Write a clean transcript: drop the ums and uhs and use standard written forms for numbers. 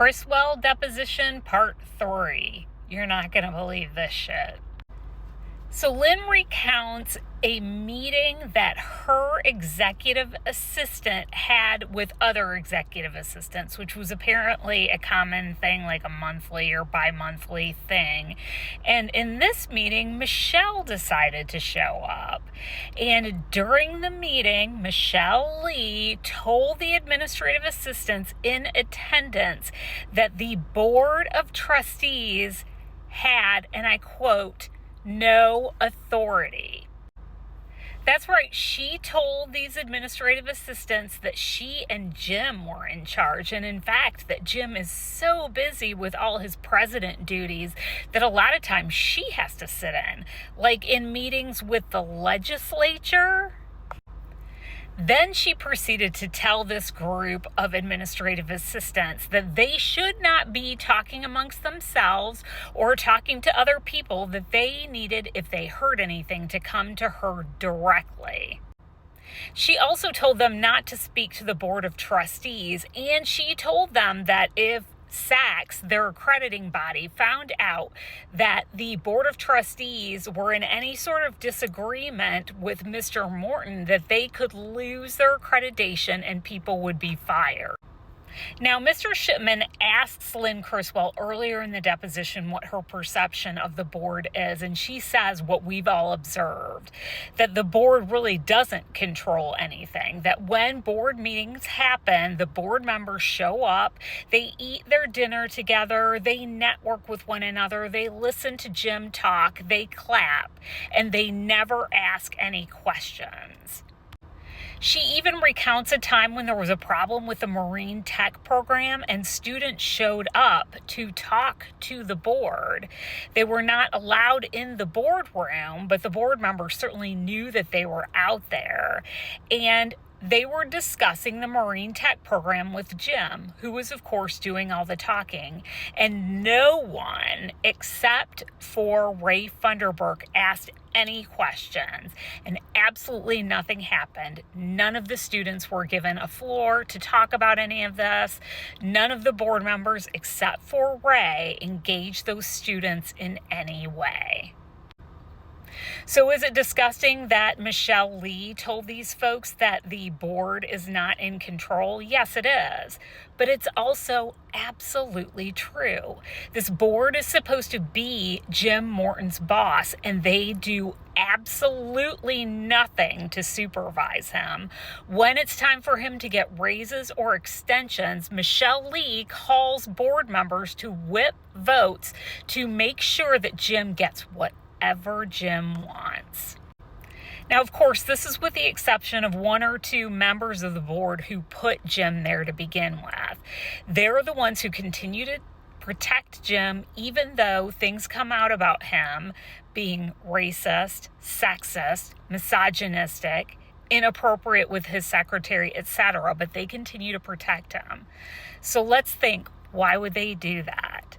Criswell Deposition Part 3. You're not going to believe this shit. So Lynn recounts a meeting that her executive assistant had with other executive assistants, which was apparently a common thing, like a monthly or bi-monthly thing. And in this meeting, Michelle decided to show up. And during the meeting, Michelle Lee told the administrative assistants in attendance that the Board of Trustees had, and I quote, no authority. That's right. She told these administrative assistants that she and Jim were in charge. And in fact, that Jim is so busy with all his president duties that a lot of times she has to sit in, like in meetings with the legislature. Then she proceeded to tell this group of administrative assistants that they should not be talking amongst themselves or talking to other people, that they needed, if they heard anything, to come to her directly. She also told them not to speak to the Board of Trustees, and she told them that if SACS, their accrediting body, found out that the Board of Trustees were in any sort of disagreement with Mr. Morton, that they could lose their accreditation and people would be fired. Now, Mr. Shipman asks Lynn Criswell earlier in the deposition what her perception of the board is, and she says what we've all observed, that the board really doesn't control anything, that when board meetings happen, the board members show up, they eat their dinner together, they network with one another, they listen to Jim talk, they clap, and they never ask any questions. She even recounts a time when there was a problem with the Marine Tech program and students showed up to talk to the board. They were not allowed in the boardroom, but the board members certainly knew that they were out there. And they were discussing the Marine Tech program with Jim, who was, of course, doing all the talking. And no one except for Ray Funderburk asked any questions, and absolutely nothing happened. None of the students were given a floor to talk about any of this. None of the board members, except for Ray, engaged those students in any way. So is it disgusting that Michelle Lee told these folks that the board is not in control? Yes, it is. But it's also absolutely true. This board is supposed to be Jim Morton's boss, and they do absolutely nothing to supervise him. When it's time for him to get raises or extensions, Michelle Lee calls board members to whip votes to make sure that Jim gets whatever Jim wants. Now, of course, this is with the exception of one or two members of the board who put Jim there to begin with. They're the ones who continue to protect Jim, even though things come out about him being racist, sexist, misogynistic, inappropriate with his secretary, etc., but they continue to protect him. So let's think, why would they do that?